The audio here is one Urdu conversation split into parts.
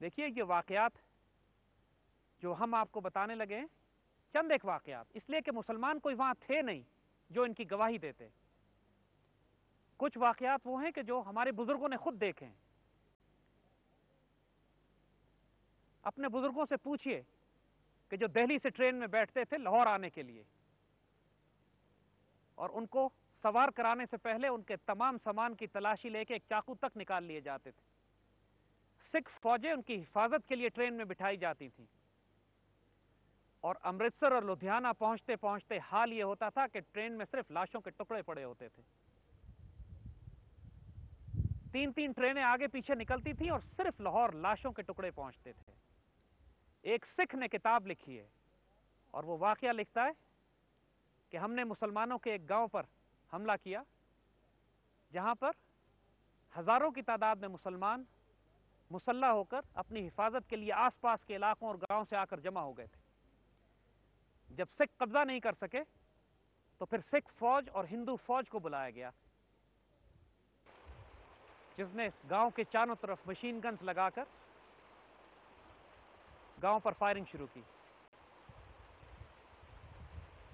دیکھیے یہ واقعات جو ہم آپ کو بتانے لگے ہیں چند ایک واقعات، اس لیے کہ مسلمان کوئی وہاں تھے نہیں جو ان کی گواہی دیتے. کچھ واقعات وہ ہیں کہ جو ہمارے بزرگوں نے خود دیکھے ہیں. اپنے بزرگوں سے پوچھئے کہ جو دہلی سے ٹرین میں بیٹھتے تھے لاہور آنے کے لیے، اور ان کو سوار کرانے سے پہلے ان کے تمام سامان کی تلاشی لے کے ایک چاقو تک نکال لیے جاتے تھے. سکھ فوجیں ان کی حفاظت کے لیے ٹرین میں بٹھائی جاتی تھیں، اور امرتسر اور لدھیانہ پہنچتے پہنچتے حال یہ ہوتا تھا کہ ٹرین میں صرف لاشوں کے ٹکڑے پڑے ہوتے تھے. 3 ٹرینیں آگے پیچھے نکلتی تھیں اور صرف لاہور لاشوں کے ٹکڑے پہنچتے تھے. ایک سکھ نے کتاب لکھی ہے اور وہ واقعہ لکھتا ہے کہ ہم نے مسلمانوں کے ایک گاؤں پر حملہ کیا جہاں پر ہزاروں کی تعداد میں مسلمان مسلح ہو کر اپنی حفاظت کے لیے آس پاس کے علاقوں اور گاؤں سے آ کر جمع ہو گئے تھے. جب سکھ قبضہ نہیں کر سکے تو پھر سکھ فوج اور ہندو فوج کو بلایا گیا، جس نے گاؤں کے چاروں طرف مشین گنز لگا کر گاؤں پر فائرنگ شروع کی.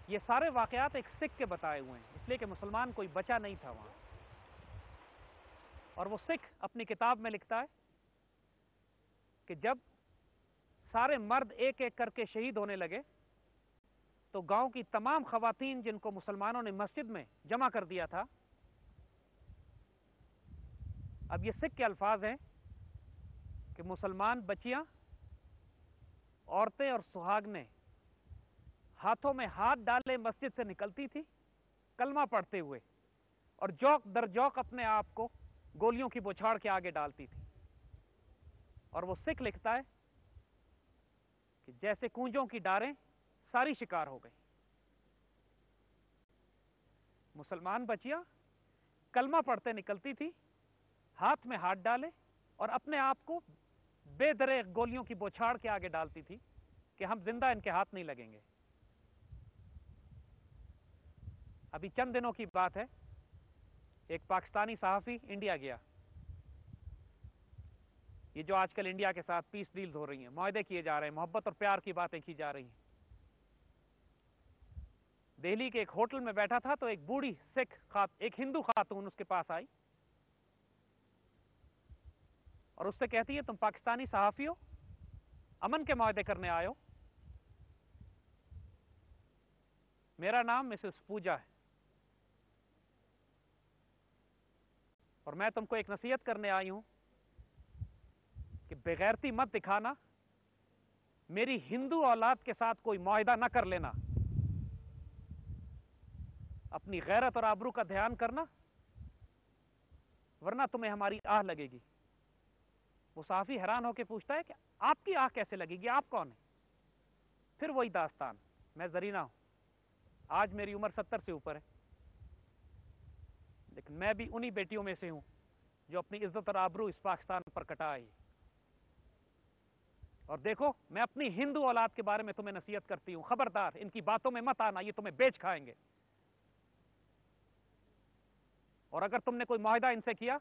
یہ سارے واقعات ایک سکھ کے بتائے ہوئے ہیں، اس لیے کہ مسلمان کوئی بچا نہیں تھا وہاں. اور وہ سکھ اپنی کتاب میں لکھتا ہے کہ جب سارے مرد ایک ایک کر کے شہید ہونے لگے تو گاؤں کی تمام خواتین جن کو مسلمانوں نے مسجد میں جمع کر دیا تھا، اب یہ سکھ کے الفاظ ہیں کہ مسلمان بچیاں، عورتیں اور سہاگنیں ہاتھوں میں ہاتھ ڈالے مسجد سے نکلتی تھی کلمہ پڑھتے ہوئے، اور جوق در جوق اپنے آپ کو گولیوں کی بوچھاڑ کے آگے ڈالتی تھی. اور وہ سکھ لکھتا ہے کہ جیسے کونجوں کی ڈاریں ساری شکار ہو گئی. مسلمان بچیاں کلمہ پڑھتے نکلتی تھی، ہاتھ میں ہاتھ ڈالے اور اپنے آپ کو بے درے گولیوں کی بوچھاڑ کے آگے ڈالتی تھی کہ ہم زندہ ان کے ہاتھ نہیں لگیں گے. ابھی چند دنوں کی بات ہے، ایک پاکستانی صحافی انڈیا گیا. یہ جو آج کل انڈیا کے ساتھ پیس ڈیلز ہو رہی ہیں، معاہدے کیے جا رہے ہیں، محبت اور پیار کی باتیں کی جا رہی ہیں. دہلی کے ایک ہوٹل میں بیٹھا تھا تو ایک بوڑھی ایک ہندو خاتون اس کے پاس آئی اور اس سے کہتی ہے تم پاکستانی صحافی ہو، امن کے معاہدے کرنے آئے ہو؟ میرا نام مسز پوجا ہے اور میں تم کو ایک نصیحت کرنے آئی ہوں کہ بغیرتی مت دکھانا، میری ہندو اولاد کے ساتھ کوئی معاہدہ نہ کر لینا، اپنی غیرت اور آبرو کا دھیان کرنا ورنہ تمہیں ہماری آہ لگے گی. وہ صحافی حیران ہو کے پوچھتا ہے کہ آپ کی آہ کیسے لگے گی، آپ کون ہیں؟ پھر وہی داستان، میں زرینہ ہوں، آج میری عمر 70 سے اوپر ہے، لیکن میں بھی انہی بیٹیوں میں سے ہوں جو اپنی عزت اور آبرو اس پاکستان پر کٹا آئی. اور دیکھو میں اپنی ہندو اولاد کے بارے میں تمہیں نصیحت کرتی ہوں، خبردار ان کی باتوں میں مت آنا، یہ تمہیں بیچ کھائیں گے، اور اگر تم نے کوئی معاہدہ ان سے کیا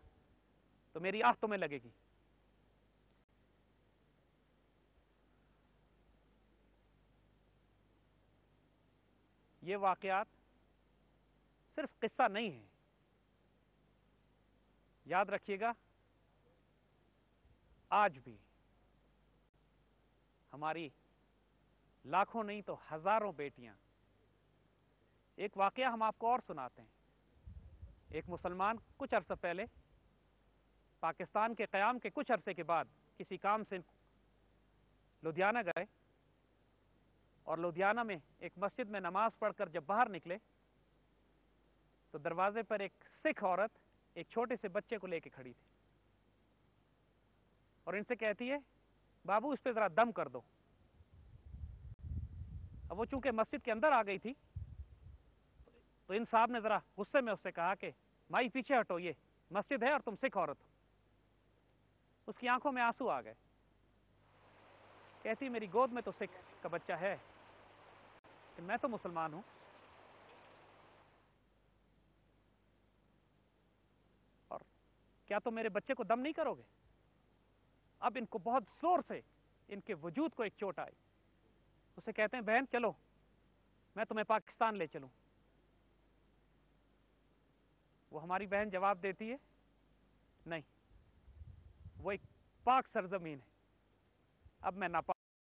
تو میری آہ تمہیں لگے گی. یہ واقعات صرف قصہ نہیں ہیں، یاد رکھیے گا آج بھی ہماری لاکھوں نہیں تو ہزاروں بیٹیاں. ایک واقعہ ہم آپ کو اور سناتے ہیں. ایک مسلمان کچھ عرصہ پہلے پاکستان کے قیام کے کچھ عرصے کے بعد کسی کام سے لدھیانہ گئے، اور لدھیانہ میں ایک مسجد میں نماز پڑھ کر جب باہر نکلے تو دروازے پر ایک سکھ عورت ایک چھوٹے سے بچے کو لے کے کھڑی تھی اور ان سے کہتی ہے بابو اس پہ ذرا دم کر دو. اب وہ چونکہ مسجد کے اندر آ گئی تھی تو ان صاحب نے ذرا غصے میں اس سے کہا کہ مائی پیچھے ہٹو، یہ مسجد ہے اور تم سکھ عورت ہو. اس کی آنکھوں میں آنسو آ گئے، کہتی میری گود میں تو سکھ کا بچہ ہے کہ میں تو مسلمان ہوں. اور کیا تم میرے بچے کو دم نہیں کرو گے؟ اب ان کو بہت زور سے ان کے وجود کو ایک چوٹ آئی. اسے کہتے ہیں بہن چلو میں تمہیں پاکستان لے چلوں. وہ ہماری بہن جواب دیتی ہے نہیں، وہ ایک پاک سرزمین ہے، اب میں ناپاک